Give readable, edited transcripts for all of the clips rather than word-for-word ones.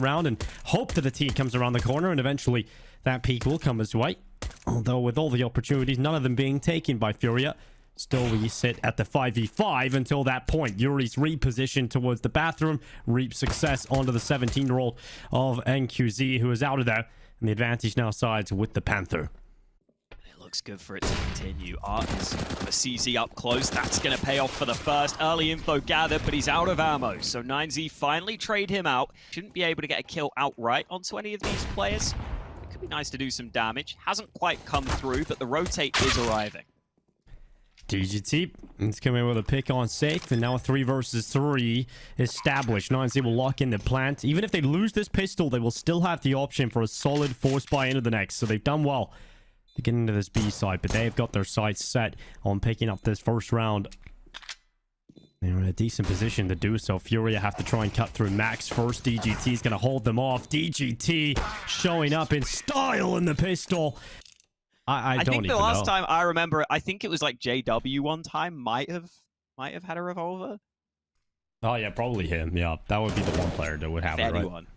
around and hope that the T comes around the corner, and eventually that peak will come his way. Although with all the opportunities, none of them being taken by FURIA. Still, we sit at the 5v5 until that point. Yuri's repositioned towards the bathroom, reaps success onto the 17-year-old of NQZ, who is out of there. And the advantage now sides with the Panther. It looks good for it to continue. Art is the CZ up close. That's going to pay off for the first. Early info gathered, but he's out of ammo. So 9Z finally trade him out. Shouldn't be able to get a kill outright onto any of these players. It could be nice to do some damage. Hasn't quite come through, but the rotate is arriving. DGT is coming with a pick on safe, and now a 3 versus 3 established. 9Z will lock in the plant. Even if they lose this pistol, they will still have the option for a solid force buy into the next. So they've done well to get into this B side, but they've got their sights set on picking up this first round. They're in a decent position to do so. FURIA have to try and cut through Max first. DGT is going to hold them off. DGT showing up in style in the pistol. I don't think the even last know. time I remember, I think it was like JW one time might have had a revolver. Oh yeah, probably him. Yeah, that would be the one player that would have it, right? Anyone.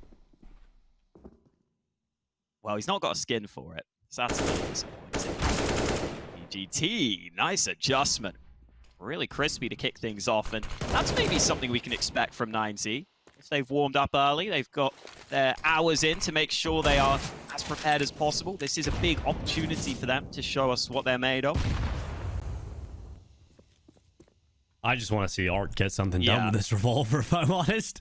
Well, he's not got a skin for it, so that's a little disappointing. EGT, nice adjustment. Really crispy to kick things off, and that's maybe something we can expect from 9Z. If they've warmed up early, they've got their hours in to make sure they are as prepared as possible. This is a big opportunity for them to show us what they're made of. I just want to see Art get something done with this revolver, if I'm honest.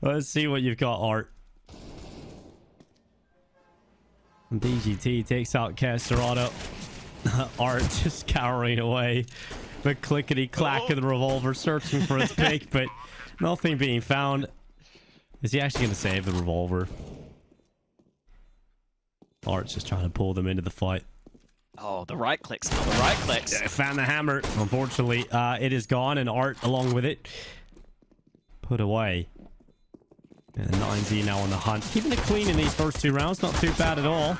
Let's see what you've got, Art. DGT takes out Casterado. Art just cowering away. The clickety-clack of the revolver, searching for his pick, but nothing being found. Is he actually going to save the revolver? Art's just trying to pull them into the fight. Oh, the right clicks, not the right clicks. Yeah, found the hammer. Unfortunately, it is gone, and Art along with it put away. And 9Z now on the hunt. Keeping it clean in these first 2 rounds. Not too bad at all.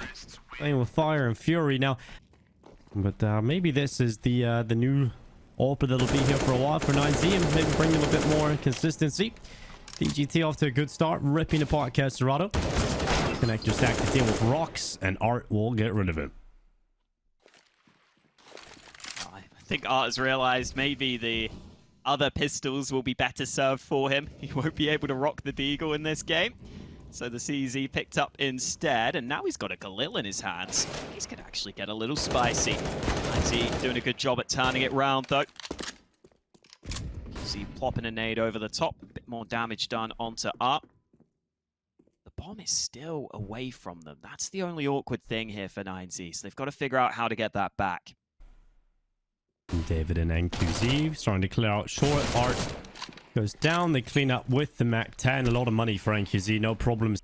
Playing with fire and fury now. But maybe this is the new AWP that'll be here for a while for 9Z, and maybe bring them a bit more consistency. DGT off to a good start, ripping apart Casterado. Connector stack to deal with rocks, and Art will get rid of it. I think Art has realized maybe the other pistols will be better served for him. He won't be able to rock the Deagle in this game. So the CZ picked up instead, and now he's got a Galil in his hands. He's going to actually get a little spicy. CZ doing a good job at turning it round, though. See, plopping a nade over the top. A bit more damage done onto Art. The bomb is still away from them. That's the only awkward thing here for 9Z, so they've got to figure out how to get that back. David and NQZ starting to clear out short. Art goes down. They clean up with the Mac 10. A lot of money for NQZ. No problems.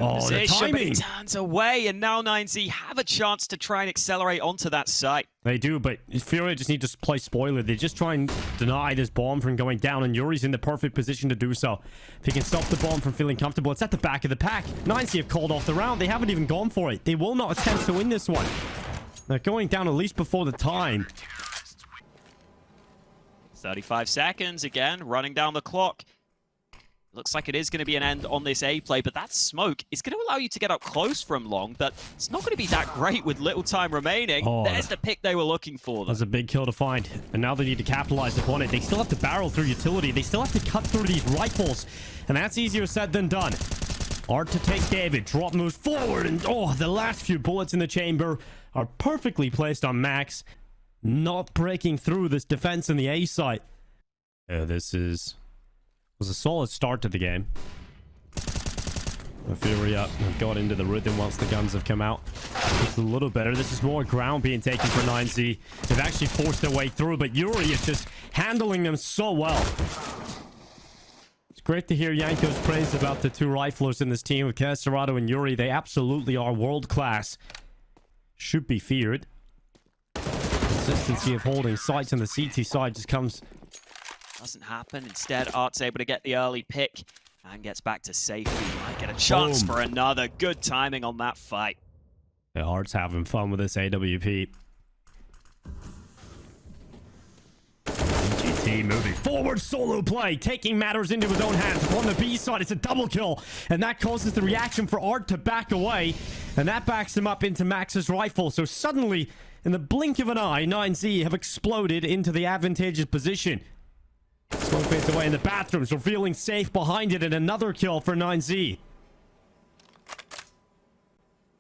Oh, the timing! But it turns away, and now 9Z have a chance to try and accelerate onto that site. They do, but FURIA just need to play spoiler. They just try and deny this bomb from going down, and Yuri's in the perfect position to do so. If he can stop the bomb from feeling comfortable, it's at the back of the pack. 9Z have called off the round. They haven't even gone for it. They will not attempt to win this one. They're going down at least before the time. 35 seconds again, running down the clock. Looks like it is going to be an end on this A play, but that smoke is going to allow you to get up close from long, but it's not going to be that great with little time remaining. Oh, there's the pick they were looking for. That's a big kill to find, and now they need to capitalize upon it. They still have to barrel through utility. They still have to cut through these rifles, and that's easier said than done. Art to take David. Drop moves forward, and oh, the last few bullets in the chamber are perfectly placed on Max. Not breaking through this defense in the A site. This was a solid start to the game. FURIA have got into the rhythm once the guns have come out. Just a little better. This is more ground being taken for 9Z. They've actually forced their way through, but Yuri is just handling them so well. It's great to hear Yanko's praise about the 2 riflers in this team with Casterado and Yuri. They absolutely are world class. Should be feared. Consistency of holding sights on the CT side just comes... Doesn't happen. Instead, Art's able to get the early pick and gets back to safety. Might get a chance for another. Good timing on that fight. Yeah, Art's having fun with this AWP. GT 9Z moving forward. Solo play, taking matters into his own hands. On the B side, it's a double kill. And that causes the reaction for Art to back away. And that backs him up into Max's rifle. So suddenly, in the blink of an eye, 9Z have exploded into the advantageous position. Smoke fades away in the bathroom, so feeling safe behind it, and another kill for 9Z.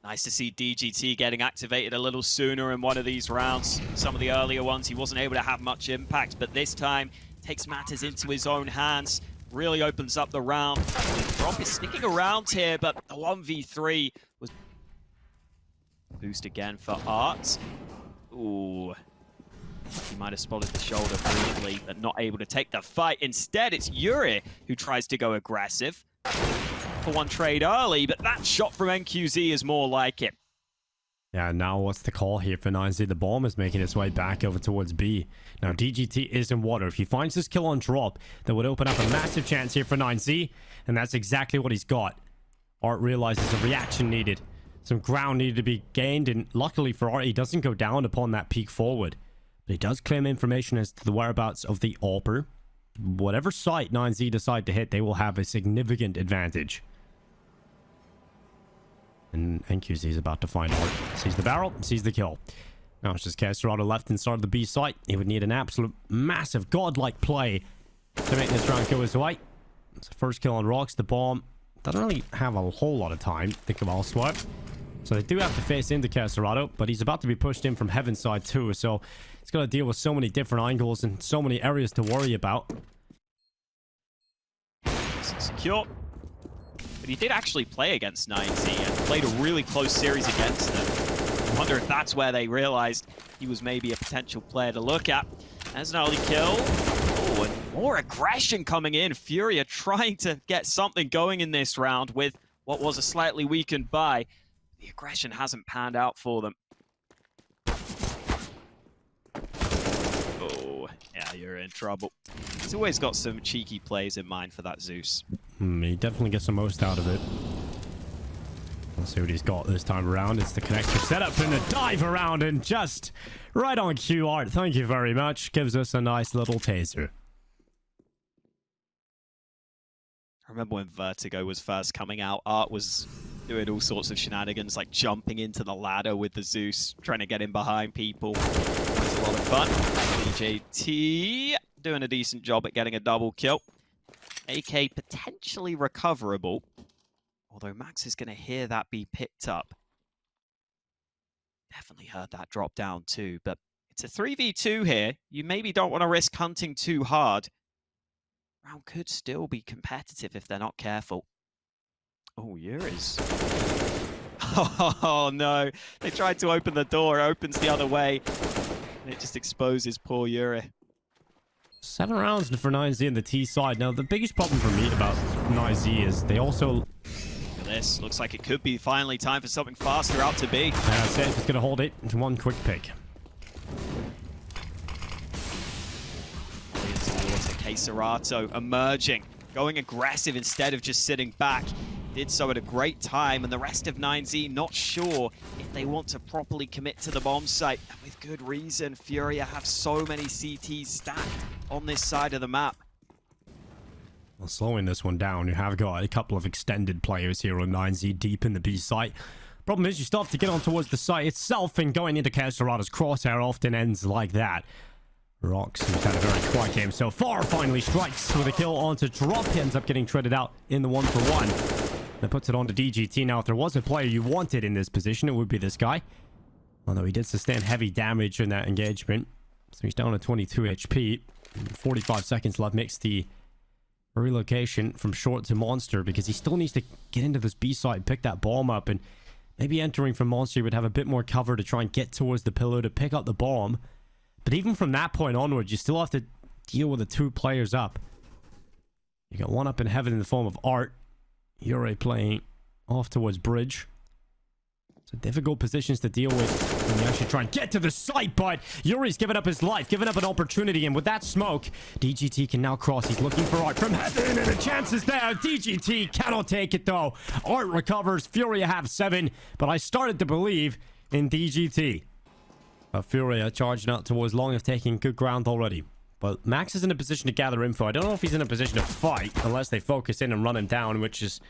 Nice to see DGT getting activated a little sooner in one of these rounds. Some of the earlier ones, he wasn't able to have much impact, but this time, takes matters into his own hands. Really opens up the round. Drop is sticking around here, but the 1v3 was... Boost again for Art. Ooh. He might have spotted the shoulder briefly, but not able to take the fight. Instead, it's Yuri who tries to go aggressive. For one trade early, but that shot from NQZ is more like it. Yeah, now what's the call here for 9Z? The bomb is making its way back over towards B. Now, DGT is in water. If he finds this kill on drop, that would open up a massive chance here for 9Z, and that's exactly what he's got. Art realizes a reaction needed. Some ground needed to be gained, and luckily for Art, he doesn't go down upon that peek forward. But he does claim information as to the whereabouts of the AWPer. Whatever site 9Z decide to hit, they will have a significant advantage. And NQZ is about to find Art. Sees the barrel, sees the kill. Now it's just Casterado left inside of the B site. He would need an absolute massive godlike play to make this round go his way. It's the first kill on Rocks. The bomb doesn't really have a whole lot of time. Think of all swipe. So they do have to face into Casterado, but he's about to be pushed in from Heaven's side too. So he's got to deal with so many different angles and so many areas to worry about. Secure. But he did actually play against 9Z and played a really close series against them. I wonder if that's where they realized he was maybe a potential player to look at. There's an early kill. Oh, and more aggression coming in. FURIA trying to get something going in this round with what was a slightly weakened buy. The aggression hasn't panned out for them. Oh, yeah, you're in trouble. He's always got some cheeky plays in mind for that Zeus. He definitely gets the most out of it. Let's see what he's got this time around. It's the connector setup and the dive around, and just right on cue, Art. Thank you very much. Gives us a nice little taser. I remember when Vertigo was first coming out, Art was doing all sorts of shenanigans, like jumping into the ladder with the Zeus, trying to get in behind people. It was a lot of fun. DJT doing a decent job at getting a double kill. AK potentially recoverable, although Max is going to hear that be picked up. Definitely heard that drop down too, but it's a 3v2 here. You maybe don't want to risk hunting too hard. Round could still be competitive if they're not careful. Oh, Yuri's. Oh no, they tried to open the door, it opens the other way, and it just exposes poor Yuri. 7 rounds for 9Z in the T side. Now, the biggest problem for me about 9Z is they also... Look at this. Looks like it could be finally time for something faster out to B. Safe is going to hold it into one quick pick. Casterado emerging, going aggressive instead of just sitting back. Did so at a great time, and the rest of 9Z not sure if they want to properly commit to the bomb site. And with good reason, FURIA have so many CTs stacked on this side of the map. Well, slowing this one down, you have got a couple of extended players here on 9Z deep in the B site. Problem is, you start to get on towards the site itself, and going into Casterado's crosshair often ends like that. Rocks, who's had a very quiet game so far, finally strikes with a kill onto drop. He ends up getting traded out in the 1-for-1. That puts it on to DGT. Now, if there was a player you wanted in this position, it would be this guy. Although he did sustain heavy damage in that engagement. So he's down to 22 HP. 45 seconds left. Makes the relocation from short to monster, because he still needs to get into this B site and pick that bomb up. And maybe entering from monster, he would have a bit more cover to try and get towards the pillow to pick up the bomb. But even from that point onwards, you still have to deal with the 2 players up. You got one up in heaven in the form of Art. Yuri playing off towards bridge. So difficult positions to deal with when you actually try and get to the site, but Yuri's given up his life, given up an opportunity, and with that smoke, DGT can now cross. He's looking for Art from heaven, and the chance is there. DGT cannot take it, though. Art recovers. FURIA have 7, but I started to believe in DGT. FURIA charging out towards long, of taking good ground already. But Max is in a position to gather info. I don't know if he's in a position to fight unless they focus in and run him down, which is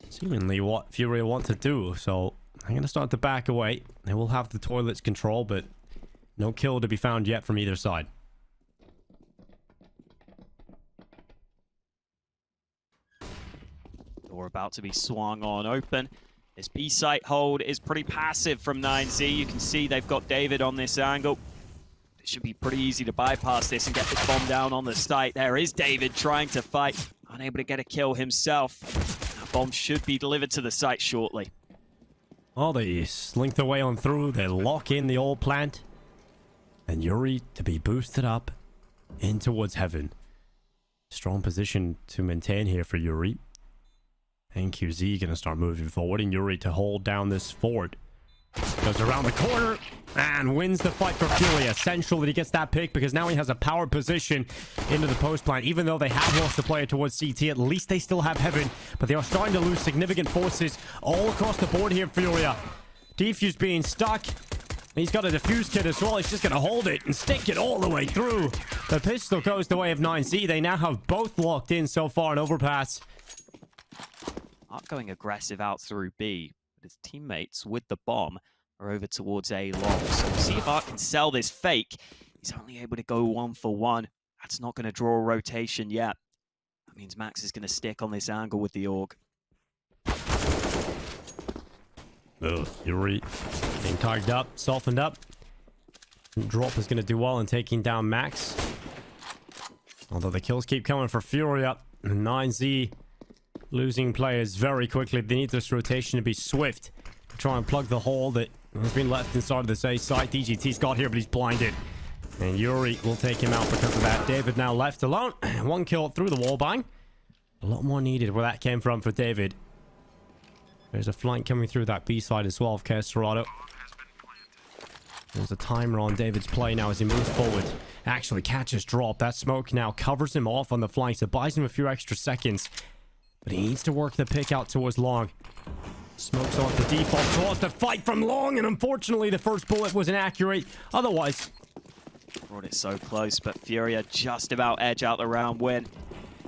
seemingly what FURIA want to do. So I'm going to start to back away. They will have the toilets control, but no kill to be found yet from either side. Door about to be swung on open. This B site hold is pretty passive from 9Z. You can see they've got David on this angle. It should be pretty easy to bypass this and get this bomb down on the site. There is David trying to fight. Unable to get a kill himself. That bomb should be delivered to the site shortly. Well, they slink their way on through. They lock in the old plant. And Yuri to be boosted up in towards heaven. Strong position to maintain here for Yuri. NQZ going to start moving forward, and Yuri to hold down this fort. Goes around the corner and wins the fight for FURIA. Essential that he gets that pick because now he has a power position into the post plant. Even though they have lost a player towards CT, at least they still have heaven. But they are starting to lose significant forces all across the board here, FURIA. Defuse being stuck. He's got a defuse kit as well. He's just going to hold it and stick it all the way through. The pistol goes the way of 9Z. They now have both locked in so far in Overpass. Not going aggressive out through B, but his teammates with the bomb are over towards A long. So we'll see if Art can sell this fake. He's only able to go 1 for 1. That's not going to draw a rotation yet. That means Max is going to stick on this angle with the AUG. Yuri being tagged up, softened up. Drop is going to do well in taking down Max. Although the kills keep coming for FURIA. 9Z losing players very quickly. They need this rotation to be swift to try and plug the hole that has been left inside of this A site. DGT's got here, but he's blinded. And Yuri will take him out because of that. David now left alone. 1 kill through the wall bang. A lot more needed where that came from for David. There's a flank coming through that B side as well of Kestorado. There's a timer on David's play now as he moves forward. Actually catches drop. That smoke now covers him off on the flanks. It buys him a few extra seconds. But he needs to work the pick out towards long. Smokes off the default. Draws the fight from long. And unfortunately, the first bullet was inaccurate. Otherwise, Brought it so close, but FURIA just about edge out the round win.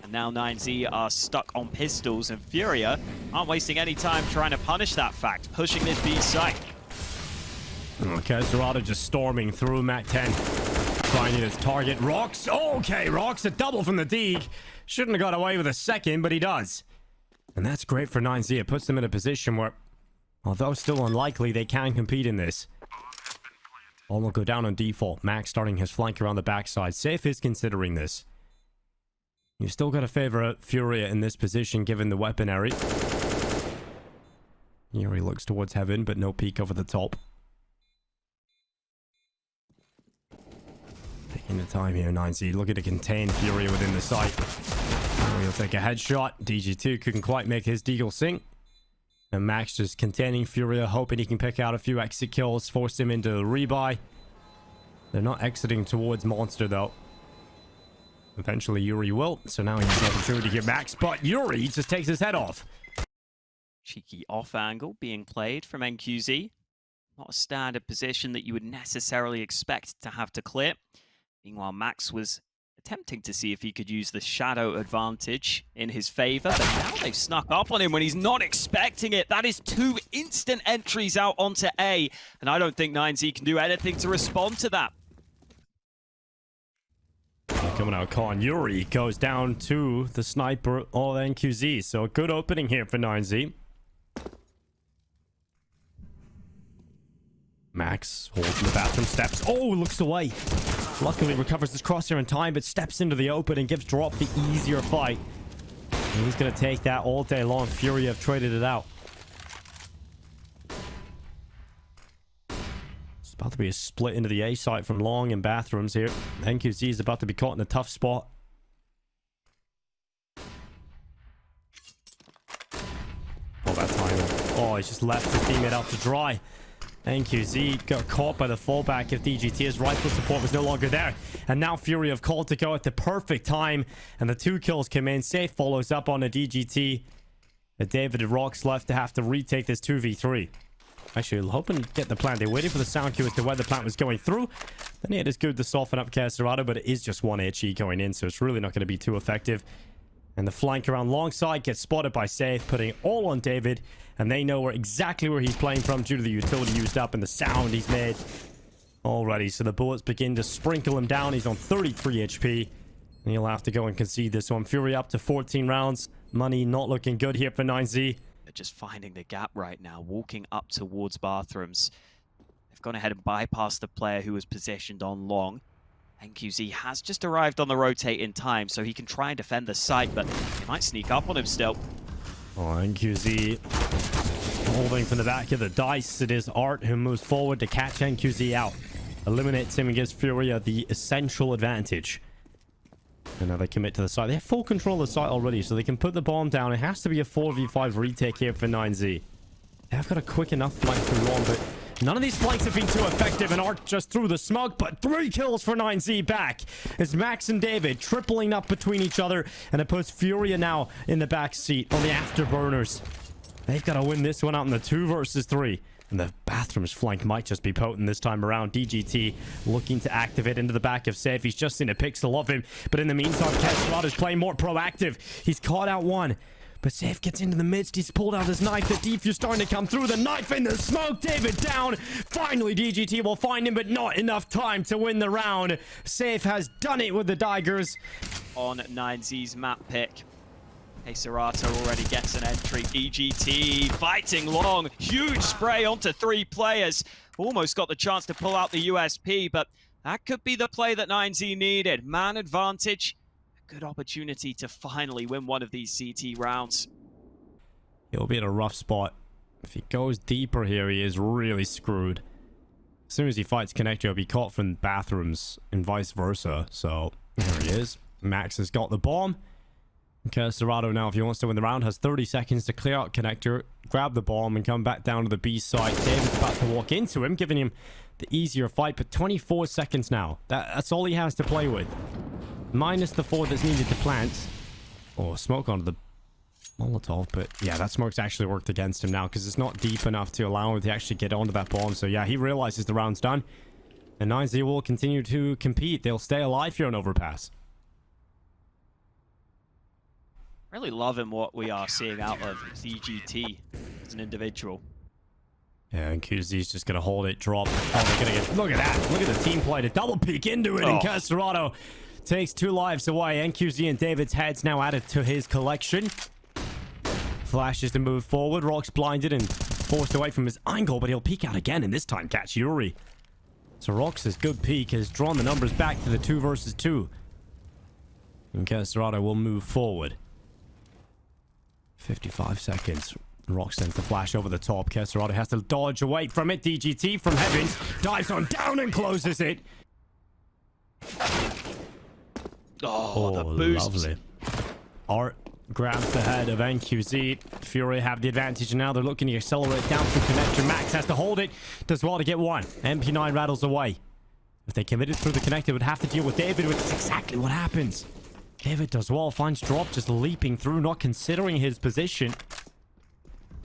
And now 9Z are stuck on pistols, and FURIA aren't wasting any time trying to punish that fact, pushing this B site. Okay, Zerado just storming through Mac 10. Finding his target. Rocks. Okay, Rocks a double from the Deeg. Shouldn't have got away with a second, but he does. And that's great for 9Z. It puts them in a position where, although still unlikely, they can compete in this. All will go down on default. Max starting his flank around the backside. Safe is considering this. You've still got to favor FURIA in this position given the weaponry. Yuri looks towards heaven, but no peek over the top. Taking the time here, 9Z looking to contain FURIA within the site. He'll take a headshot. DG2 couldn't quite make his deagle sink. And Max just containing FURIA, hoping he can pick out a few exit kills, force him into a rebuy. They're not exiting towards Monster, though. Eventually, Yuri will. So now he has an opportunity to get Max, but Yuri just takes his head off. Cheeky off angle being played from NQZ. Not a standard position that you would necessarily expect to have to clear. Meanwhile, Max was attempting to see if he could use the shadow advantage in his favor, but now they've snuck up on him when he's not expecting it. That is 2 instant entries out onto A, and I don't think 9Z can do anything to respond to that. Coming out, Con Yuri goes down to the sniper all NQZ, so a good opening here for 9Z. Max holds in the bathroom, steps. Oh, looks away. Luckily recovers this crosshair in time, but steps into the open and gives Drop the easier fight. And he's going to take that all day long. FURIA have traded it out. It's about to be a split into the A site from long and bathrooms here. NQZ is about to be caught in a tough spot. Oh, that time. Oh, he's just left his teammate out to dry. NQZ got caught by the fallback of DGT. His rifle support was no longer there. And now FURIA have called to go at the perfect time. And the 2 kills come in. Safe follows up on a DGT. David and Rocks left to have to retake this 2v3. Actually, hoping to get the plant. They waited for the sound cue as to where the plant was going through. Then it is good to soften up Casterado, but it is just one HE going in, so it's really not going to be too effective. And the flank around long side gets spotted by Safe, putting it all on David. And they know exactly where he's playing from due to the utility used up and the sound he's made already. So the bullets begin to sprinkle him down. He's on 33 HP. And he'll have to go and concede this one. Fury up to 14 rounds. Money not looking good here for 9Z. They're just finding the gap right now, walking up towards bathrooms. They've gone ahead and bypassed the player who was positioned on long. NQZ has just arrived on the rotate in time, so he can try and defend the site, but he might sneak up on him still. Oh, NQZ holding from the back of the dice. It is Art who moves forward to catch NQZ out. Eliminates him and gives Furia the essential advantage. And now they commit to the site. They have full control of the site already, so they can put the bomb down. It has to be a 4v5 retake here for 9Z. They've got a quick enough flank through long, but none of these flanks have been too effective, and Art just threw the smoke, but 3 kills for 9Z back. It's Max and David tripling up between each other, and it puts Furia now in the back seat on the afterburners. They've got to win this one out in the 2 versus 3. And the bathrooms flank might just be potent this time around. DGT looking to activate into the back of Safe. He's just seen a pixel of him. But in the meantime, Casterado is playing more proactive. He's caught out one. But Safe gets into the midst. He's pulled out his knife. The defuse starting to come through. The knife in the smoke. David down. Finally, DGT will find him, but not enough time to win the round. Safe has done it with the daggers. On 9Z's map pick. Serato already gets an entry. DGT fighting long. Huge spray onto 3 players. Almost got the chance to pull out the USP, but that could be the play that 9Z needed. Man advantage. A good opportunity to finally win one of these CT rounds. He'll be in a rough spot. If he goes deeper here, he is really screwed. As soon as he fights Connector, he'll be caught from bathrooms and vice versa. So, there he is. Max has got the bomb. Casterado now, if he wants to win the round, has 30 seconds to clear out Connector, grab the bomb, and come back down to the B side. David's about to walk into him, giving him the easier fight, but 24 seconds now. That's all he has to play with. Minus the 4 that's needed to plant. Oh, smoke onto the Molotov, but yeah, that smoke's actually worked against him now because it's not deep enough to allow him to actually get onto that bomb. So yeah, he realizes the round's done. And 9Z will continue to compete. They'll stay alive here on Overpass. Really loving what we are seeing out of DGT as an individual. Yeah, and QZ's just going to hold it, drop. Oh, they're going to get... Look at that. Look at the team play to double peek into it. And Casterado takes 2 lives away. NQZ and David's heads now added to his collection. Flashes to move forward. Rock's blinded and forced away from his angle, but he'll peek out again, and this time catch Yuri. So Rox's good peek has drawn the numbers back to the 2 versus 2. And Casterado will move forward. 55 seconds. Rock sends the flash over the top. Casterado has to dodge away from it. DGT from heaven dives on down and closes it. Oh, the boost. Lovely. Art grabs the head of NQZ. Fury have the advantage, and now they're looking to accelerate down through connector. Max has to hold it. Does well to get one. MP9 rattles away. If they committed through the connector, would have to deal with David, which is exactly what happens. David does well, finds drop, just leaping through, not considering his position.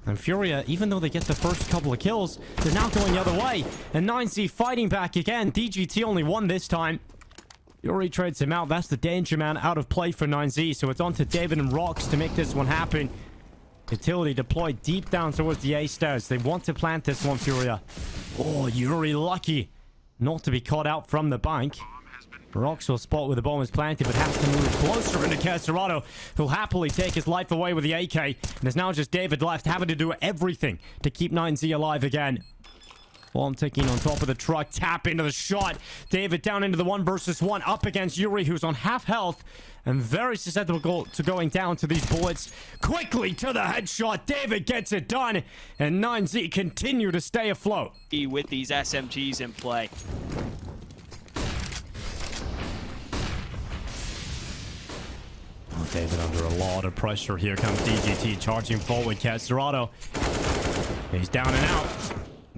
And Furia, even though they get the first couple of kills, they're now going the other way. And 9Z fighting back again. DGT only won this time. Yuri trades him out. That's the danger man out of play for 9Z. So it's on to David and Rox to make this one happen. Utility deployed deep down towards the A stairs. They want to plant this one, Furia. Oh, Yuri lucky not to be caught out from the bank. Rox will spot where the bomb is planted, but has to move closer into Casterado, who'll happily take his life away with the AK. And there's now just David left, having to do everything to keep 9Z alive again. Bomb ticking on top of the truck, tap into the shot. David down into the 1 versus 1, up against Yuri, who's on half health and very susceptible to going down to these bullets. Quickly to the headshot. David gets it done, and 9Z continue to stay afloat. With these SMGs in play. Oh, David under a lot of pressure. Here comes DGT charging forward. Casterado. He's down and out.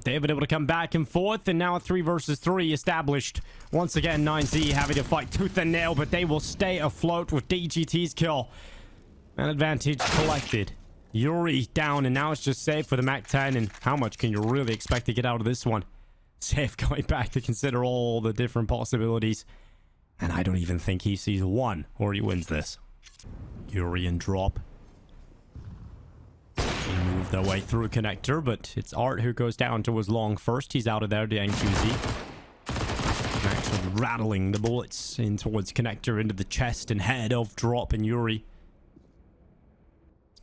David able to come back and forth, and now a 3 versus 3 established. Once again, 9Z having to fight tooth and nail, but they will stay afloat with DGT's kill. An advantage collected. Yuri down, and now it's just safe for the MAC-10. And how much can you really expect to get out of this one? Safe going back to consider all the different possibilities. And I don't even think he sees one, or he wins this. Yuri and drop. They move their way through connector, but it's Art who goes down towards long first. He's out of there to NQZ. Max rattling the bullets in towards connector into the chest and head of drop and Yuri.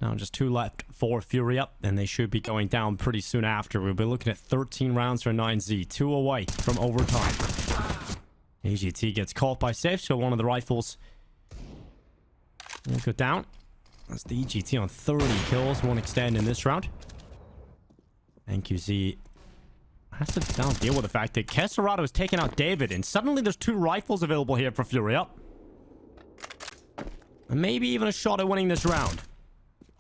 Now just 2 left for FURIA, and they should be going down pretty soon after. We'll be looking at 13 rounds for 9Z, 2 away from overtime. AGT gets caught by safe, so one of the rifles will go down. That's the EGT on 30 kills, won't extend in this round. NQZ has to now deal with the fact that Kesserado has taken out David, and suddenly there's 2 rifles available here for FURIA. And maybe even a shot at winning this round.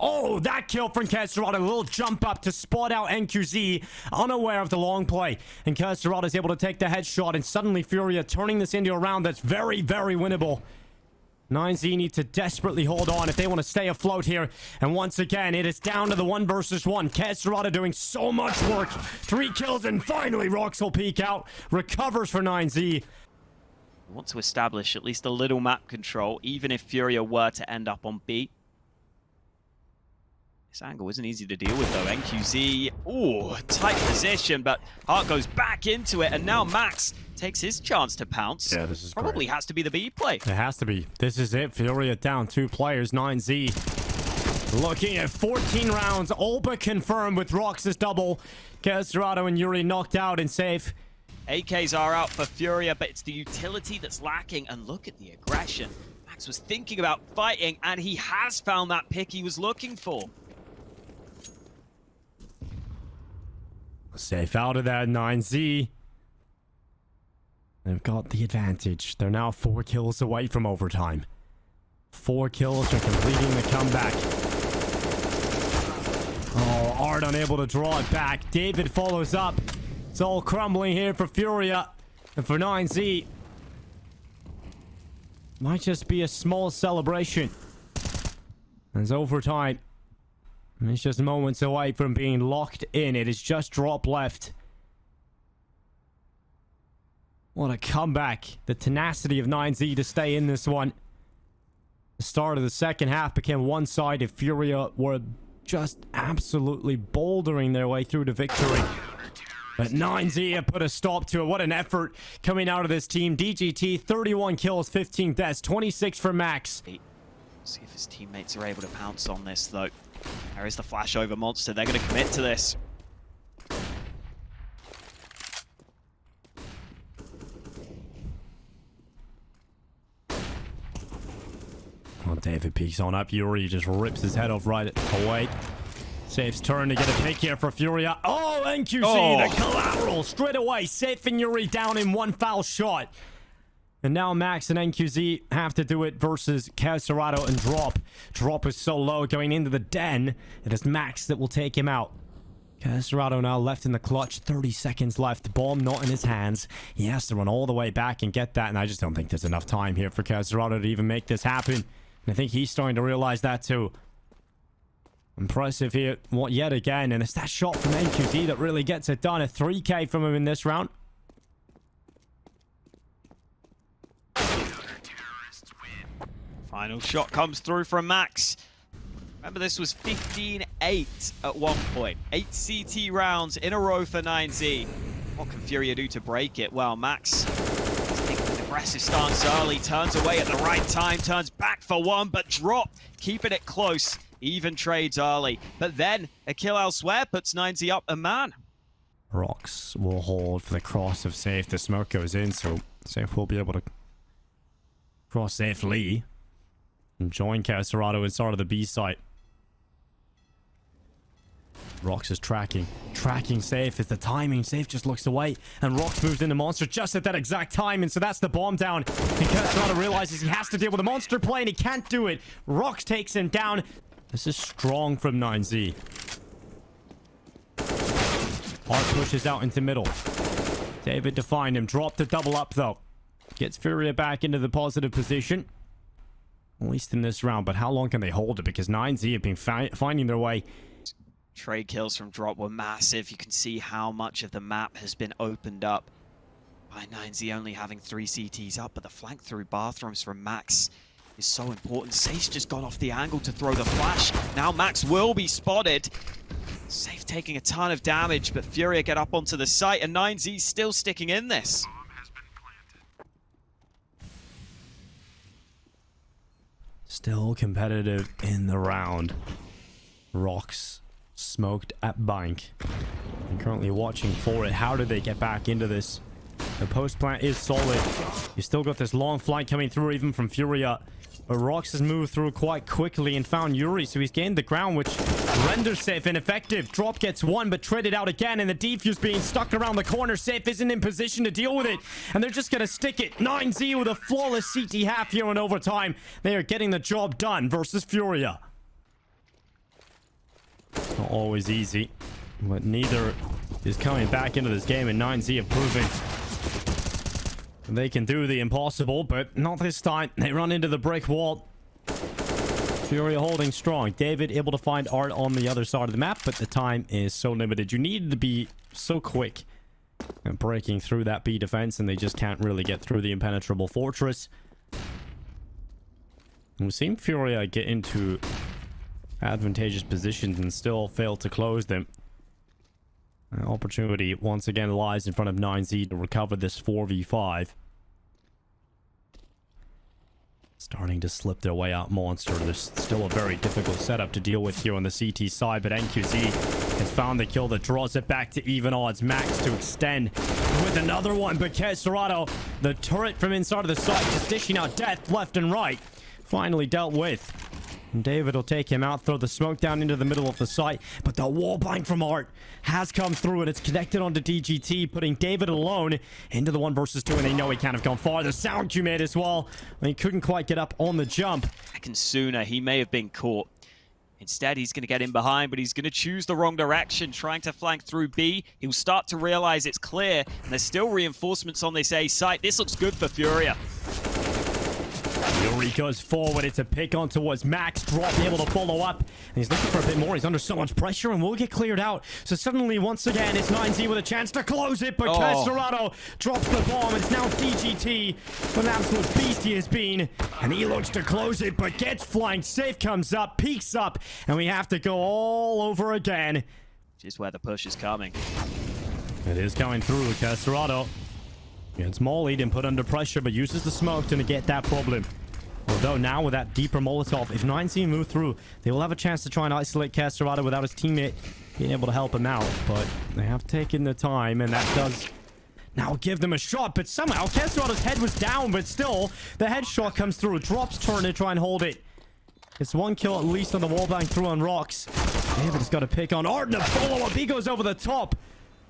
Oh, that kill from Kesserado. A little jump up to spot out NQZ, unaware of the long play. And Kesserado is able to take the headshot, and suddenly FURIA turning this into a round that's very, very winnable. 9Z need to desperately hold on if they want to stay afloat here. And once again, it is down to the 1 versus 1. Kesserado doing so much work. 3 kills, and finally Rox will peek out. Recovers for 9Z. We want to establish at least a little map control, even if FURIA were to end up on B. This angle isn't easy to deal with, though. NQZ, ooh, tight position, but Hart goes back into it, and now Max takes his chance to pounce. Yeah, this is probably great. Has to be the B play. It has to be. This is it. FURIA down 2 players. 9Z looking at 14 rounds, all but confirmed with Rox's double. Kesserado and Yuri knocked out and safe. AKs are out for FURIA, but it's the utility that's lacking, and look at the aggression. Max was thinking about fighting, and he has found that pick he was looking for. Safe out of that, 9Z. They've got the advantage. They're now 4 kills away from overtime. 4 kills for completing the comeback. Oh, Art unable to draw it back. David follows up. It's all crumbling here for FURIA. And for 9Z, might just be a small celebration. And it's overtime. And it's just moments away from being locked in. It is just drop left. What a comeback. The tenacity of 9Z to stay in this one. The start of the second half became one-sided. FURIA were just absolutely bouldering their way through to victory. But 9Z have put a stop to it. What an effort coming out of this team. DGT, 31 kills, 15 deaths, 26 for Max. See if his teammates are able to pounce on this, though. There is the flashover monster. They're going to commit to this. Well, David peeks on up. Yuri just rips his head off right away. Safe's turn to get a pick here for FURIA. Oh, NQZ, the collateral straight away. Safe and Yuri down in 1 foul shot. And now Max and NQZ have to do it versus Kesserado and Drop. Drop is so low going into the den. It is Max that will take him out. Kesserado now left in the clutch. 30 seconds left. Bomb not in his hands. He has to run all the way back and get that. And I just don't think there's enough time here for Kesserado to even make this happen. And I think he's starting to realize that too. Impressive here yet again. And it's that shot from NQZ that really gets it done. A 3K from him in this round. Final shot comes through from Max. Remember, this was 15-8 at one point. 8 CT rounds in a row for 9Z. What can FURIA do to break it? Well, Max taking an aggressive stance early, turns away at the right time, turns back for one, but Drop keeping it close. Even trades early. But then a kill elsewhere puts 9Z up a man. Rox will hold for the cross of Safe. The smoke goes in, so Safe will be able to cross safely and join Kesserado inside of the B site. Rox is tracking Safe. It's the timing. Safe just looks away, and Rox moves into Monster just at that exact time, and so that's the bomb down. And Kesserado realizes he has to deal with a Monster play, and he can't do it. Rox takes him down. This is strong from 9Z. Hart pushes out into middle. David to find him. Drop the double up, though. Gets FURIA back into the positive position. At least in this round. But how long can they hold it? Because 9Z have been finding their way. Trade kills from Drop were massive. You can see how much of the map has been opened up by 9Z only having 3 CTs up, but the flank through bathrooms from Max is so important. Safe's just gone off the angle to throw the flash. Now Max will be spotted. Safe taking a ton of damage, but FURIA get up onto the site, and 9Z still sticking in this. Still competitive in the round. Rocks smoked at bank. I'm currently watching for it. How do they get back into this? The post plant is solid. You still got this long flight coming through even from FURIA. But Rox has moved through quite quickly and found Yuri, so he's gained the ground, which renders Safe ineffective. Drop gets one, but traded out again, and the defuse being stuck around the corner. Safe isn't in position to deal with it, and they're just going to stick it. 9Z with a flawless CT half here in overtime. They are getting the job done versus FURIA. Not always easy, but neither is coming back into this game, and 9Z have proven they can do the impossible, but not this time. They run into the brick wall. FURIA holding strong. David able to find Art on the other side of the map, but the time is so limited. You need to be so quick at breaking through that B defense, and they just can't really get through the impenetrable fortress. We've seen FURIA get into advantageous positions and still fail to close them. An opportunity once again lies in front of 9Z to recover this 4v5. Starting to slip their way out Monster. There's still a very difficult setup to deal with here on the CT side, but NQZ has found the kill that draws it back to even odds. Max to extend with another one, but Kesserado, the turret from inside of the site, just dishing out death left and right. Finally dealt with. And David will take him out, throw the smoke down into the middle of the site, but the wallbang from Art has come through, and it's connected onto DGT, putting David alone into the 1 versus 2, and they know he can't have gone far. The sound you made as well, and he couldn't quite get up on the jump. Second sooner, he may have been caught. Instead, he's going to get in behind, but he's going to choose the wrong direction, trying to flank through B. He'll start to realize it's clear, and there's still reinforcements on this A site. This looks good for FURIA. Yuri goes forward. It's a pick on towards Max. Drop able to follow up. And he's looking for a bit more. He's under so much pressure and will get cleared out. So suddenly, once again, it's 9Z with a chance to close it. But Kesserado drops the bomb. It's now DGT. What an absolute beast he has been. And he looks to close it, but gets flanked. Safe comes up, peeks up. And we have to go all over again. Which is where the push is coming. It is coming through. Kesserado gets mollied and put under pressure, but uses the smoke to negate that problem. Although now with that deeper Molotov, if 9Z move through, they will have a chance to try and isolate Kesserado without his teammate being able to help him out. But they have taken the time, and that does now give them a shot. But somehow Kesserado's head was down, but still the headshot comes through. Drop's turn to try and hold it. It's 1 kill at least on the wallbang through on Rocks. David's got to pick on Art, and a follow-up. He goes over the top.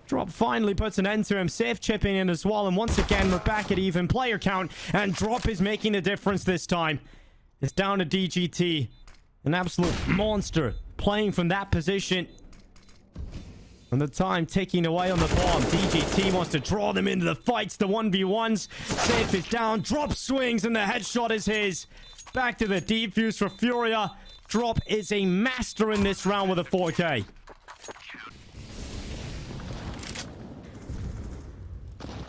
Drop finally puts an end to him. Safe chipping in as well. And once again, we're back at even player count. And Drop is making the difference this time. It's down to DGT. An absolute monster. Playing from that position. And the time ticking away on the bomb. DGT wants to draw them into the fights. The 1v1s. Safe is down. Drop swings and the headshot is his. Back to the defuse for FURIA. Drop is a master in this round with a 4K.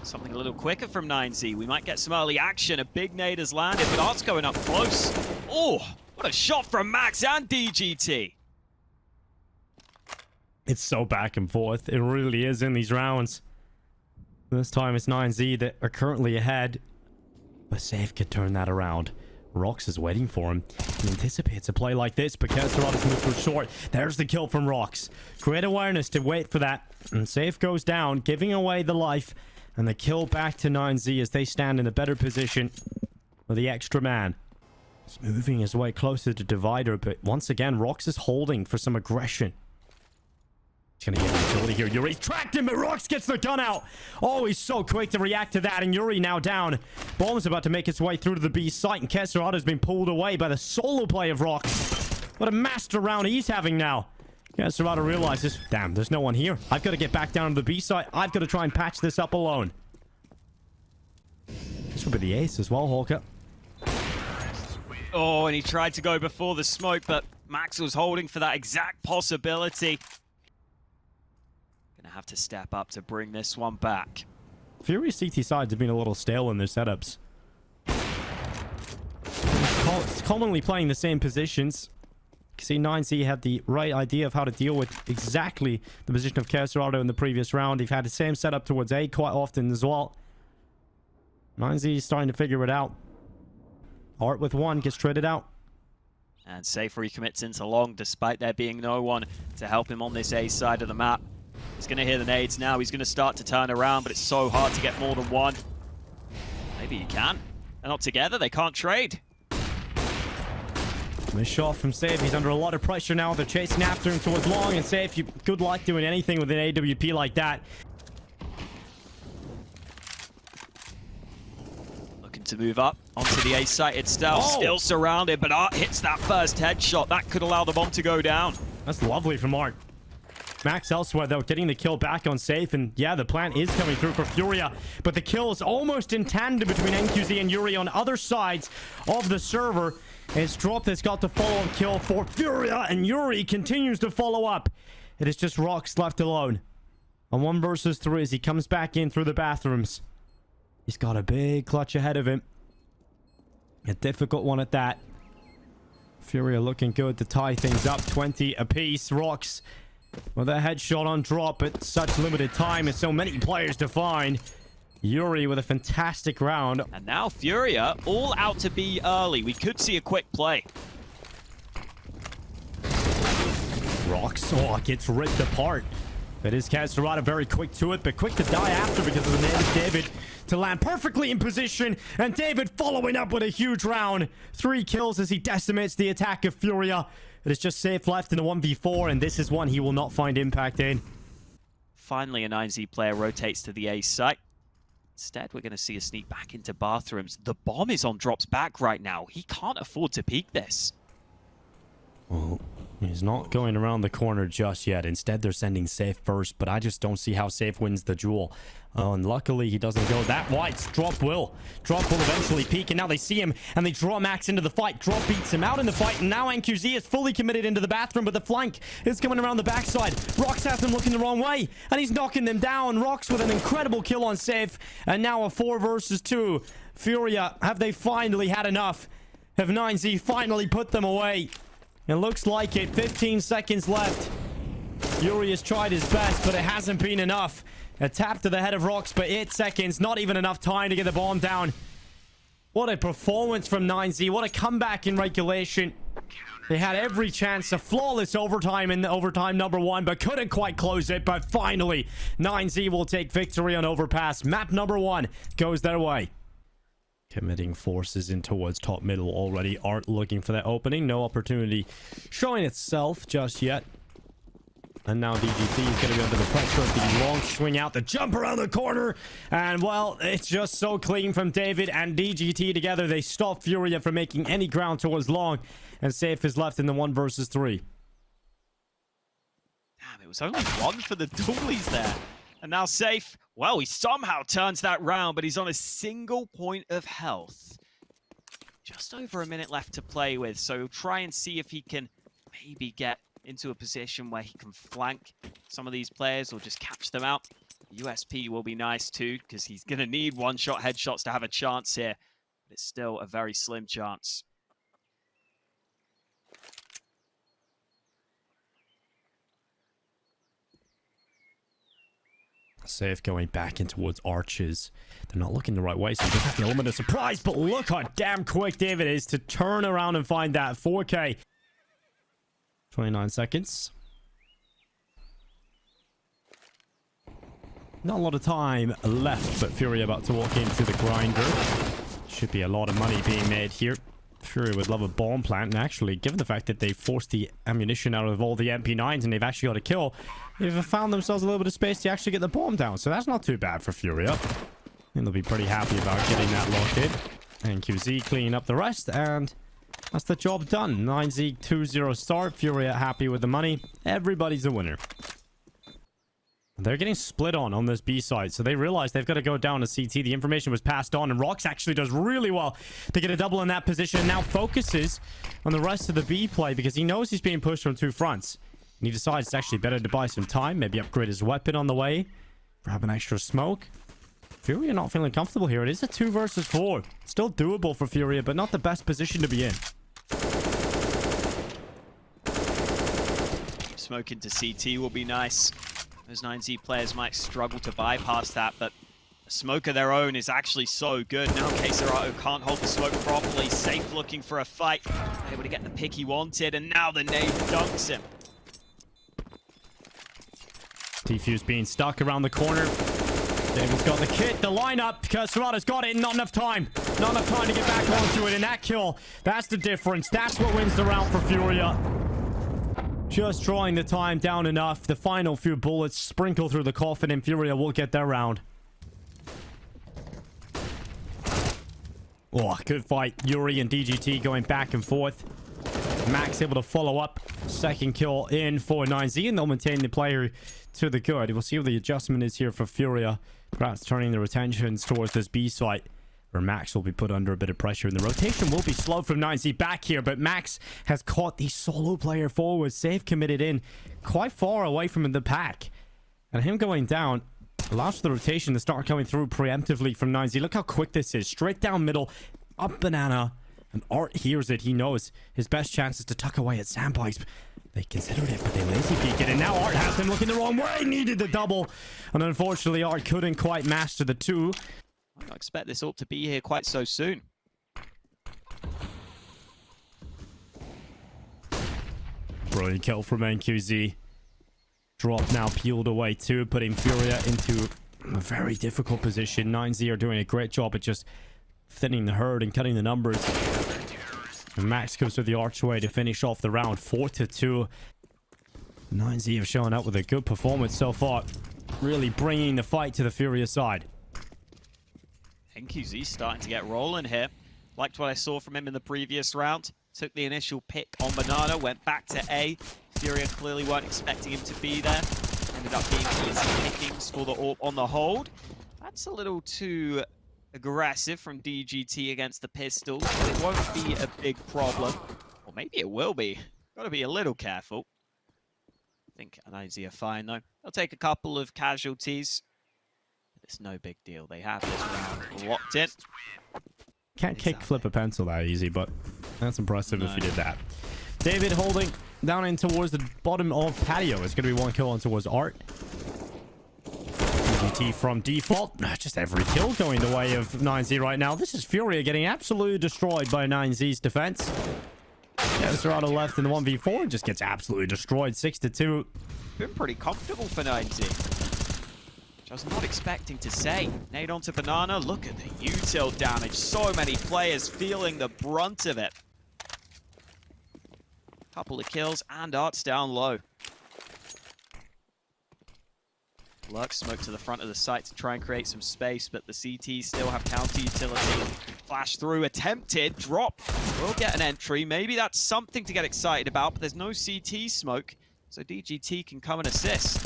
Something a little quicker from 9Z. We might get some early action. A big nade has landed, but Art's going up close. Oh, what a shot from Max and DGT. It's so back and forth. It really is in these rounds. This time it's 9Z that are currently ahead. But Safe could turn that around. Rox is waiting for him. He anticipates a play like this, but Kesserado's moved through short. There's the kill from Rox. Great awareness to wait for that. And Safe goes down, giving away the life. And the kill back to 9Z as they stand in a better position with the extra man. He's moving his way closer to Divider, but once again, Rox is holding for some aggression. He's going to get utility here. Yuri's tracked him, but Rox gets the gun out. Oh, he's so quick to react to that, and Yuri now down. Bomb's about to make its way through to the B site, and Kesserado's been pulled away by the solo play of Rox. What a master round he's having now. Kesserado realizes, damn, there's no one here. I've got to get back down to the B site. I've got to try and patch this up alone. This would be the ace as well, Hawker. Oh, and he tried to go before the smoke, but Max was holding for that exact possibility. Gonna have to step up to bring this one back. Fury CT sides have been a little stale in their setups. It's commonly playing the same positions. See, 9Z had the right idea of how to deal with exactly the position of Caserado in the previous round. They've had the same setup towards A quite often as well. 9Z is starting to figure it out. Art with one gets traded out. And Safe recommits into long, despite there being no one to help him on this A side of the map. He's going to hear the nades now. He's going to start to turn around, but it's so hard to get more than one. Maybe he can. They're not together. They can't trade. Nice shot from Safe. He's under a lot of pressure now. They're chasing after him towards long, and Safe, good luck doing anything with an AWP like that. Looking to move up onto the A site itself. Oh! Still surrounded, but Art hits that first headshot. That could allow the bomb to go down. That's lovely from Art. Max elsewhere, though, getting the kill back on Safe. And yeah, the plan is coming through for Furia. But the kill is almost in tandem between NQZ and Yuri on other sides of the server. It's Drop that's got the follow-up kill for Furia. And Yuri continues to follow up. It is just Rox left alone. On 1 versus 3 as he comes back in through the bathrooms. He's got a big clutch ahead of him. A difficult one at that. Furia looking good to tie things up. 20 apiece. Rox with a headshot on Drop at such limited time and so many players to find. Yuri with a fantastic round. And now Furia all out to be early. We could see a quick play. Rox gets ripped apart. That is Caserado, very quick to it, but quick to die after because of the name of David to land perfectly in position. And David following up with a huge round. 3 kills as he decimates the attack of Furia. It is just Safe left in a 1v4, and this is one he will not find impact in. Finally, a 9Z player rotates to the A site. Instead, we're going to see a sneak back into bathrooms. The bomb is on Drop's back right now. He can't afford to peek this. Well, he's not going around the corner just yet. Instead, they're sending Safe first, but I just don't see how Safe wins the duel. And luckily, he doesn't go that wide. Drop will eventually peek, and now they see him, and they draw Max into the fight. Drop beats him out in the fight, and now NQZ is fully committed into the bathroom, but the flank is coming around the backside. Rox has them looking the wrong way, and he's knocking them down. Rox with an incredible kill on Safe, and now a 4 versus 2. Furia, have they finally had enough? Have 9Z finally put them away? It looks like it. 15 seconds left. Yuri has tried his best, but it hasn't been enough. A tap to the head of Rox, but 8 seconds. Not even enough time to get the bomb down. What a performance from 9Z. What a comeback in regulation. They had every chance. A flawless overtime in the overtime number 1, but couldn't quite close it. But finally, 9Z will take victory on Overpass. Map number 1 goes their way. Committing forces in towards top middle already. Art looking for that opening. No opportunity showing itself just yet. And now DGT is going to be under the pressure of the long swing out. The jump around the corner. And, well, it's just so clean from David and DGT together. They stop Furia from making any ground towards long. And Safe is left in the 1 versus 3. Damn, it was only 1 for the dualies there. And now Safe, well, he somehow turns that round, but he's on a single point of health. Just over a minute left to play with, so he'll try and see if he can maybe get into a position where he can flank some of these players or just catch them out. The USP will be nice too, because he's going to need one-shot headshots to have a chance here. But it's still a very slim chance. Safe going back in towards arches. They're not looking the right way, so he doesn't have the element of surprise. But look how damn quick David is to turn around and find that 4K. 29 seconds. Not a lot of time left, but Fury about to walk into the grinder. Should be a lot of money being made here. Fury would love a bomb plant, and actually, given the fact that they forced the ammunition out of all the MP9s and they've actually got a kill, they've found themselves a little bit of space to actually get the bomb down. So that's not too bad for Furia. And they'll be pretty happy about getting that locked in. And QZ cleaning up the rest, and that's the job done. 9Z 2-0 start. Furia happy with the money. Everybody's a winner. They're getting split on this B side, so they realize they've got to go down to CT. The information was passed on, and Rox actually does really well to get a double in that position, and now focuses on the rest of the B play because he knows he's being pushed from two fronts. And he decides it's actually better to buy some time, maybe upgrade his weapon on the way, grab an extra smoke. Furia not feeling comfortable here. It is a 2 versus 4. Still doable for Furia, but not the best position to be in. Smoke into CT will be nice. Those 9Z players might struggle to bypass that, but a smoke of their own is actually so good. Now Keserato can't hold the smoke properly. Safe looking for a fight. Able to get the pick he wanted, and now the nade dunks him. Defuse being stuck around the corner. David's got the kit, the lineup. Keserato's got it, not enough time. Not enough time to get back onto it, and that kill, that's the difference. That's what wins the round for Furia. Just drawing the time down enough. The final few bullets sprinkle through the coffin, and Furia will get their round. Oh, good fight. Yuri and DGT going back and forth. Max able to follow up. Second kill in for 9Z, and they'll maintain the player to the good. We'll see what the adjustment is here for Furia. Perhaps turning their attentions towards this B site, where Max will be put under a bit of pressure. And the rotation will be slow from 9Z back here, but Max has caught the solo player forward. Safe committed in quite far away from the pack. And him going down allows the rotation to start coming through preemptively from 9Z. Look how quick this is. Straight down middle, up banana. And Art hears it. He knows his best chance is to tuck away at sandbags. They considered it, but they lazy peek it. And now Art has them looking the wrong way. Needed the double. And unfortunately, Art couldn't quite master the two. I don't expect this AWP to be here quite so soon. Brilliant kill from NQZ. Drop now peeled away too, putting Furia into a very difficult position. 9Z are doing a great job at just thinning the herd and cutting the numbers. And Max goes to the archway to finish off the round 4-2. 9Z have shown up with a good performance so far, really bringing the fight to the Furia side. NQZ starting to get rolling here. Liked what I saw from him in the previous round. Took the initial pick on Banana, went back to A. Furia clearly weren't expecting him to be there. Ended up being easy pickings for the AWP on the hold. That's a little too aggressive from DGT against the pistols, but it won't be a big problem. Or maybe it will be. Gotta be a little careful. I think 9Z are fine though. They'll take a couple of casualties. It's no big deal. They have this round locked in. Can't kick flip a pencil that easy, but that's impressive if you did that. David holding down in towards the bottom of patio. It's going to be one kill on towards Art. DGT from default. Just every kill going the way of 9Z right now. This is Furia getting absolutely destroyed by 9Z's defense. Keserato left in the 1v4 and just gets absolutely destroyed. 6-2. Been pretty comfortable for 9Z. Which I was not expecting to say. Nade onto Banana. Look at the util damage. So many players feeling the brunt of it. Couple of kills and Art's down low. Lurk smoke to the front of the site to try and create some space, but the CTs still have counter utility. Flash through, attempted, drop. We'll get an entry. Maybe that's something to get excited about, but there's no CT smoke, so DGT can come and assist.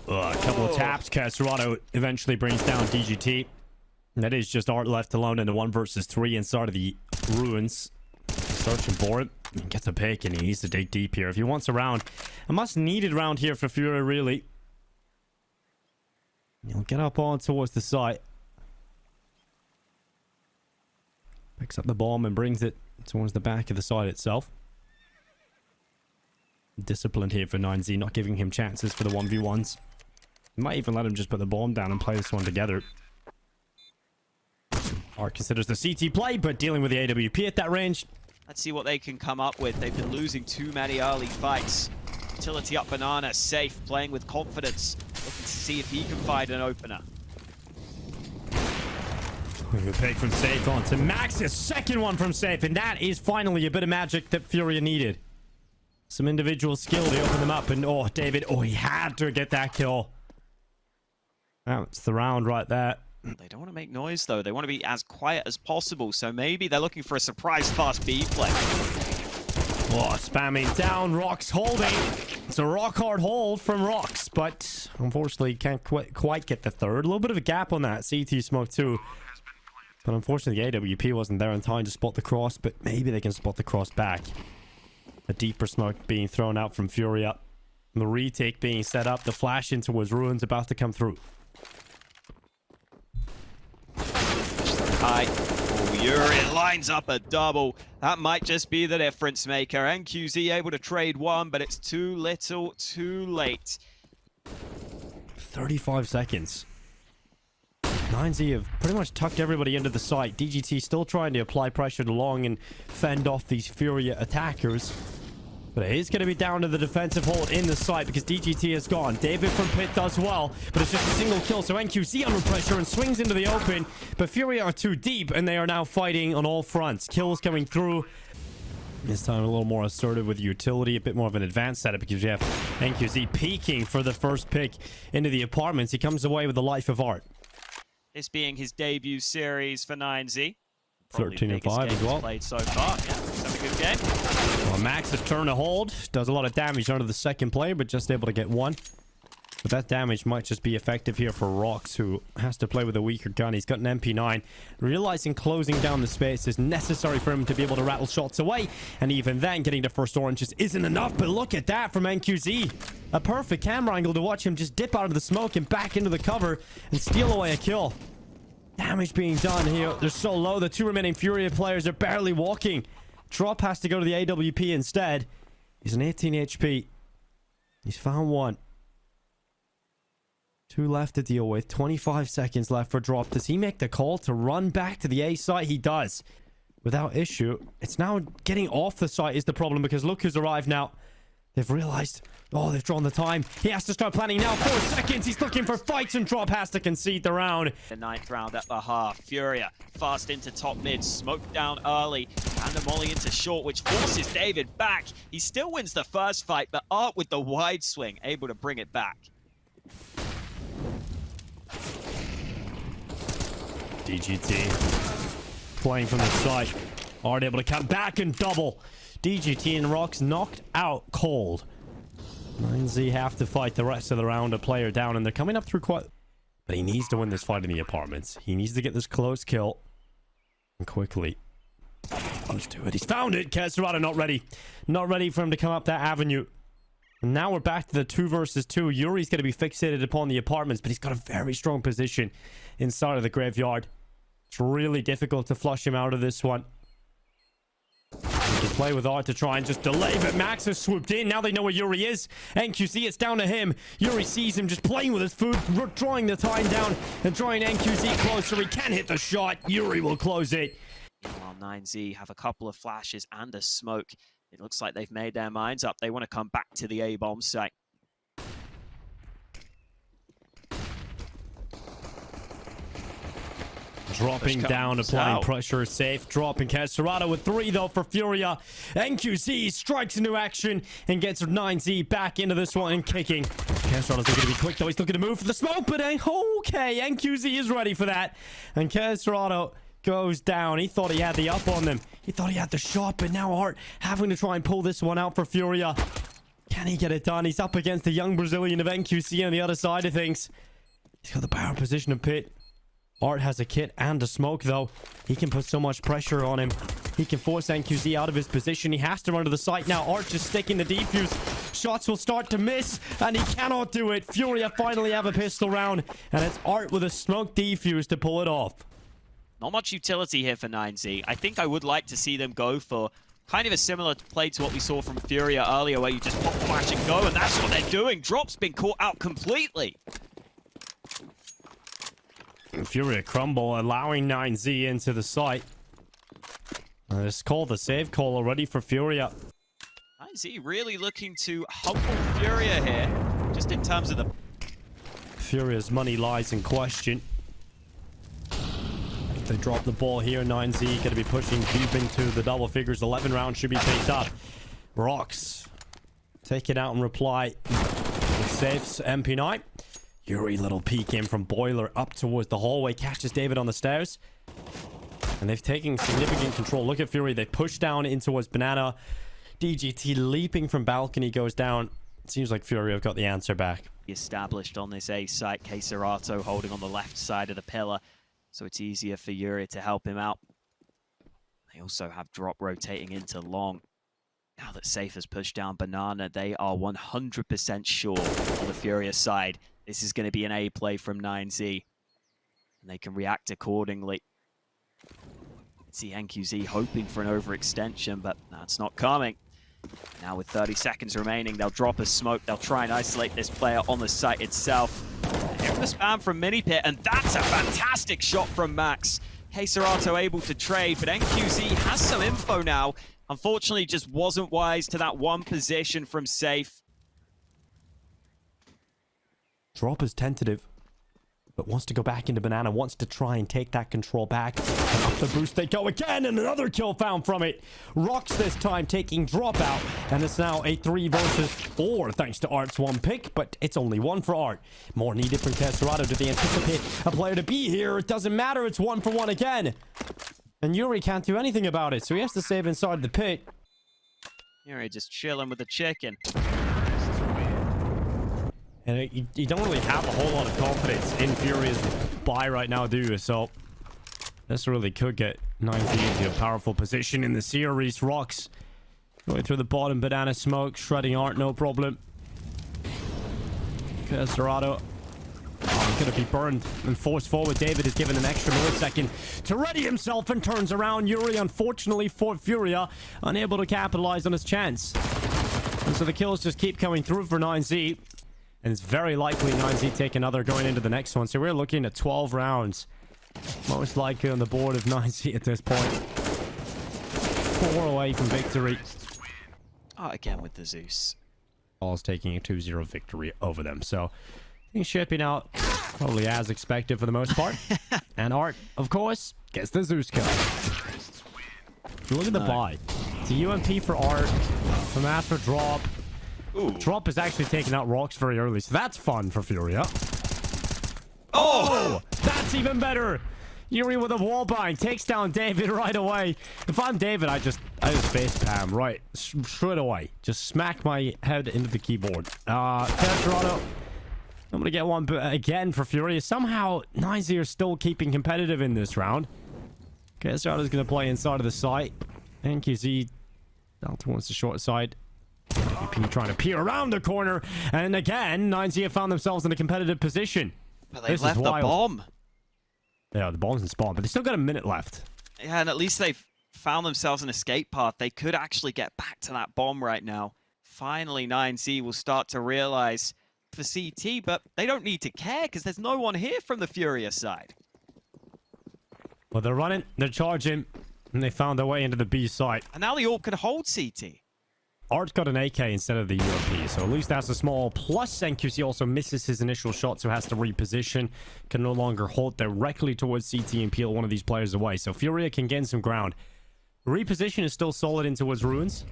A couple of taps. Keserato eventually brings down DGT. That is just Art left alone in the 1 versus 3 inside of the ruins. Searching for it. He gets a pick and he needs to dig deep here. If he wants a round, a much needed round here for Furia, really. He'll get up on towards the site. Picks up the bomb and brings it towards the back of the site itself. Disciplined here for 9Z, not giving him chances for the 1v1s. Might even let him just put the bomb down and play this one together. Art considers the CT play, but dealing with the AWP at that range. Let's see what they can come up with. They've been losing too many early fights. Utility up Banana, safe, playing with confidence. Looking to see if he can find an opener. A pick from Safe on to Max's second one from Safe, and that is finally a bit of magic that Furia needed. Some individual skill to open them up, and oh, David, oh, he had to get that kill. That's the round right there. They don't want to make noise, though. They want to be as quiet as possible, so maybe they're looking for a surprise fast B play. Oh, spamming down. Rox holding. It's a rock hard hold from Rox, but unfortunately can't quite get the third. A little bit of a gap on that CT smoke too. But unfortunately the AWP wasn't there in time to spot the cross, but maybe they can spot the cross back. A deeper smoke being thrown out from FURIA. The retake being set up. The flash into his ruins about to come through. High. Oh, Yuri lines up a double. That might just be the difference maker. NQZ able to trade one, but it's too little, too late. 35 seconds. 9Z have pretty much tucked everybody into the site. DGT still trying to apply pressure along and fend off these FURIA attackers. But it is going to be down to the defensive hold in the site because DGT is gone. David from Pit does well, but it's just a single kill. So NQZ under pressure and swings into the open. But FURIA are too deep and they are now fighting on all fronts. Kills coming through. This time a little more assertive with utility, a bit more of an advanced setup because you have NQZ peeking for the first pick into the apartments. He comes away with the life of art. This being his debut series for 9Z. 13 and 5 as well. Played so far. Yeah, he's having a good game. Well, Max's turn to hold. Does a lot of damage under the second player, but just able to get one. But that damage might just be effective here for Rox, who has to play with a weaker gun. He's got an MP9. Realizing closing down the space is necessary for him to be able to rattle shots away. And even then, getting the first orange just isn't enough. But look at that from NQZ. A perfect camera angle to watch him just dip out of the smoke and back into the cover and steal away a kill. Damage being done here. They're so low. The two remaining FURIA players are barely walking. Drop has to go to the AWP instead. He's an 18 HP. He's found one. Two left to deal with. 25 seconds left for Drop. Does he make the call to run back to the A site? He does. Without issue. It's now getting off the site is the problem because look who's arrived now. They've realized, oh, they've drawn the time. He has to start planning now. 4 seconds. He's looking for fights and Drop has to concede the round. The 9th round at the half. FURIA fast into top mid, smoked down early, and the molly into short, which forces David back. He still wins the first fight, but Art with the wide swing, able to bring it back. DGT playing from the side. Art able to come back and double. DGT and Rox knocked out cold. 9Z have to fight the rest of the round, a player down, and they're coming up through quite... But he needs to win this fight in the apartments. He needs to get this close kill. And quickly. Let's do it. He's found it. Kesserado not ready. Not ready for him to come up that avenue. And now we're back to the 2 versus 2. Yuri's going to be fixated upon the apartments, but he's got a very strong position inside of the graveyard. It's really difficult to flush him out of this one. He can play with Art to try and just delay, but Max has swooped in. Now they know where Yuri is. NQZ, it's down to him. Yuri sees him just playing with his food, drawing the time down and drawing NQZ closer. He can hit the shot. Yuri will close it. While 9Z have a couple of flashes and a smoke, it looks like they've made their minds up. They want to come back to the A-bomb site. Dropping down, applying pressure, safe. Dropping Kesserado with 3 though for FURIA. NQZ strikes into action and gets 9Z back into this one and kicking. Kesserado's looking to be quick though. He's looking to move for the smoke, but okay, NQZ is ready for that. And Kesserado goes down. He thought he had the up on them. He thought he had the shot, but now Art having to try and pull this one out for FURIA. Can he get it done? He's up against the young Brazilian of NQC on the other side of things. He's got the power position of Pit. Art has a kit and a smoke though. He can put so much pressure on him. He can force NQZ out of his position. He has to run to the site now. Art just sticking the defuse. Shots will start to miss and he cannot do it. FURIA finally have a pistol round and it's Art with a smoke defuse to pull it off. Not much utility here for 9Z. I think I would like to see them go for kind of a similar play to what we saw from FURIA earlier, where you just pop, flash, and go, and that's what they're doing. Drop's been caught out completely. FURIA crumble, allowing 9Z into the site. It's called the save call already for FURIA. 9Z really looking to humble FURIA here, just in terms of the... FURIA's money lies in question. If they drop the ball here, 9Z going to be pushing deep into the double figures. 11 rounds should be picked up. Rox take it out and reply. Safes MP9. Yuri little peek in from Boiler up towards the hallway. Catches David on the stairs. And they've taken significant control. Look at Fury. They push down in towards Banana. DGT leaping from balcony goes down. Seems like FURIA have got the answer back. Established on this A site, Keserato holding on the left side of the pillar, so it's easier for Yuri to help him out. They also have drop rotating into long. Now that Safe has pushed down Banana, they are 100% sure on the FURIA side. This is going to be an A play from 9Z, and they can react accordingly. See NQZ hoping for an overextension, but that's not coming. Now with 30 seconds remaining, they'll drop a smoke. They'll try and isolate this player on the site itself. Here's the spam from Minipit, and that's a fantastic shot from Max. Keserato able to trade, but NQZ has some info now. Unfortunately, just wasn't wise to that one position from Safe. Drop is tentative, but wants to go back into Banana, wants to try and take that control back. And up the boost they go again, and another kill found from it. Rocks this time taking drop out, and it's now a 3 versus 4 thanks to Art's one pick, but it's only 1 for Art. More needed from Keserato. Do they anticipate a player to be here? It doesn't matter, it's 1 for 1 again. And Yuri can't do anything about it, so he has to save inside the pit. Yuri just chilling with the chicken. And you don't really have a whole lot of confidence in FURIA's buy right now, do you? So this really could get 9Z into a powerful position in the series. Rocks going through the bottom, Banana smoke, shredding Art, no problem. Keserato. Oh, gonna be burned and forced forward. David is given an extra millisecond to ready himself and turns around. Yuri, unfortunately for FURIA, unable to capitalize on his chance. And so the kills just keep coming through for 9Z. And it's very likely 9Z take another going into the next one. So we're looking at 12 rounds. Most likely on the board of 9Z at this point. 4 away from victory. Oh, again with the Zeus. All's taking a 2-0 victory over them. So things shaping out probably as expected for the most part. And Art, of course, gets the Zeus kill. Look at the buy. It's a UMP for Art. From after drop. Ooh. Drop is actually taking out Rocks very early, so that's fun for FURIA. Oh! That's even better! Yuri with a wallbind takes down David right away. If I'm David, I just face spam right straight away. Just smack my head into the keyboard. Keserato. I'm gonna get one again for FURIA. Somehow 9Z are still keeping competitive in this round. Keserato's gonna play inside of the site. NQZ down towards the short side. BP trying to peer around the corner, and again 9Z have found themselves in a competitive position. But they've left the bomb. Yeah, the bomb's in spawn, but they still got a minute left. Yeah, and at least they've found themselves an escape path. They could actually get back to that bomb right now. Finally 9Z will start to realize for CT, but they don't need to care because there's no one here from the FURIA side. Well, they're running, they're charging, and they found their way into the B site. And now the AWP can hold CT. Art's got an AK instead of the UMP, so at least that's a small plus. NQC also misses his initial shot, so has to reposition. Can no longer hold directly towards CT and peel one of these players away. So FURIA can gain some ground. Reposition is still solid in towards ruins.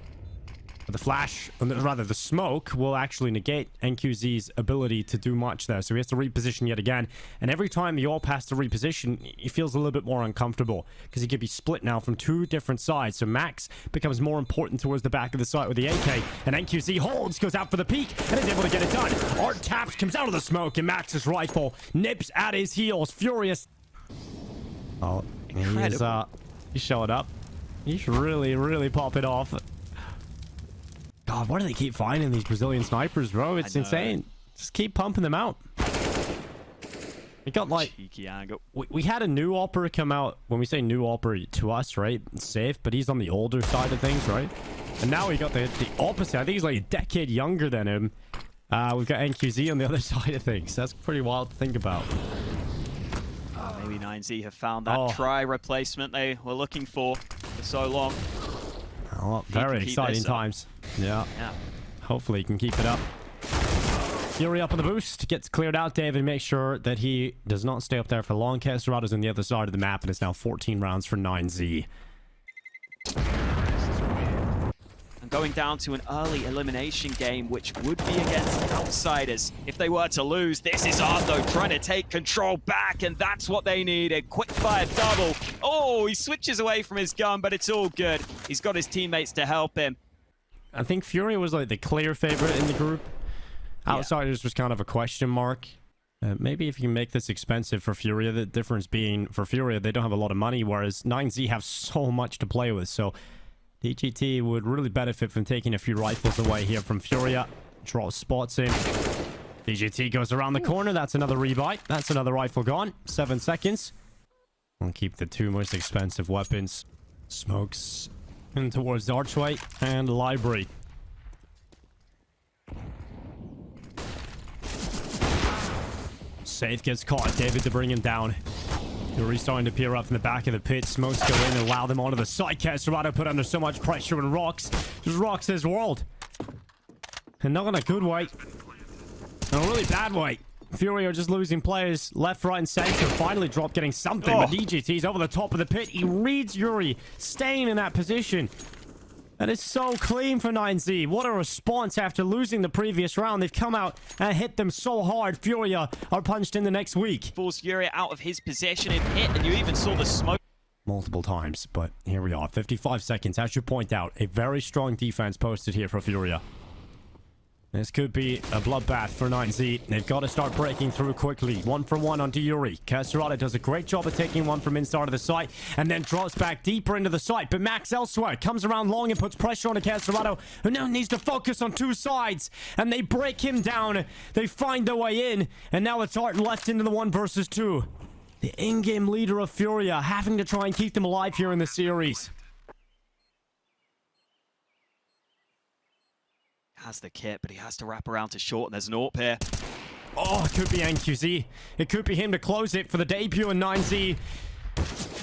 But the flash, rather the smoke, will actually negate NQZ's ability to do much there. So he has to reposition yet again. And every time the AWP has to reposition, he feels a little bit more uncomfortable. Because he could be split now from 2 different sides. So Max becomes more important towards the back of the site with the AK. And NQZ holds, goes out for the peek, and is able to get it done. Art taps, comes out of the smoke, and Max's rifle nips at his heels. Furious. Oh, he's showing up. He's really popping off. God, why do they keep finding these Brazilian snipers, bro? It's insane. Just keep pumping them out. We got like... Cheeky angle. We had a new opera come out. When we say new opera to us, right? Safe, but he's on the older side of things, right? And now we got the opposite. I think he's like a decade younger than him. We've got NQZ on the other side of things. That's pretty wild to think about. Maybe 9Z have found that try replacement they were looking for so long. Oh, very exciting times. Yeah. Hopefully he can keep it up. Yuri up on the boost. Gets cleared out. David makes sure that he does not stay up there for long. Keserato's on the other side of the map, and it's now 14 rounds for 9Z. And going down to an early elimination game, which would be against outsiders. If they were to lose, this is Ardo trying to take control back, and that's what they needed. Quick fire double. Oh, he switches away from his gun, but it's all good. He's got his teammates to help him. I think FURIA was like the clear favorite in the group. Outsiders was kind of a question mark. Maybe if you can make this expensive for FURIA, the difference being for FURIA, they don't have a lot of money, whereas 9Z have so much to play with. So DGT would really benefit from taking a few rifles away here from FURIA. Draw spots in. DGT goes around the corner. That's another rebite. That's another rifle gone. 7 seconds. We'll keep the 2 most expensive weapons. Smokes in towards the archway and library. Safe gets caught. David to bring him down. Yuri starting to peer up from the back of the pit. Smokes go in and allow them onto the side. Casterado put under so much pressure and rocks. Just rocks his world. And not in a good way. In a really bad way. FURIA are just losing players left, right, and center. Finally drop getting something. But DGT's over the top of the pit. He reads Yuri. Staying in that position. That is so clean for 9Z. What a response after losing the previous round. They've come out and hit them so hard. FURIA are punched in the next week. Force FURIA out of his possession and hit, and you even saw the smoke. Multiple times, but here we are. 55 seconds. As you point out, a very strong defense posted here for FURIA. This could be a bloodbath for 9Z. They've got to start breaking through quickly. 1 for 1 onto Yuri. Casterado does a great job of taking one from inside of the site and then drops back deeper into the site. But Max elsewhere comes around long and puts pressure on Casterado, who now needs to focus on 2 sides. And they break him down. They find their way in. And now it's Art left into the 1 versus 2. The in-game leader of FURIA having to try and keep them alive here in the series. Has the kit, but he has to wrap around to short, and there's an AWP here. Oh, it could be NQZ. It could be him to close it for the debut in 9Z.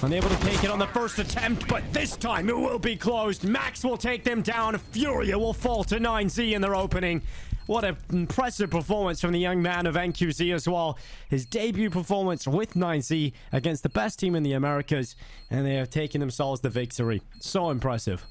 Unable to take it on the first attempt, but this time it will be closed. Max will take them down. FURIA will fall to 9Z in their opening. What an impressive performance from the young man of NQZ as well. His debut performance with 9Z against the best team in the Americas, and they have taken themselves the victory. So impressive.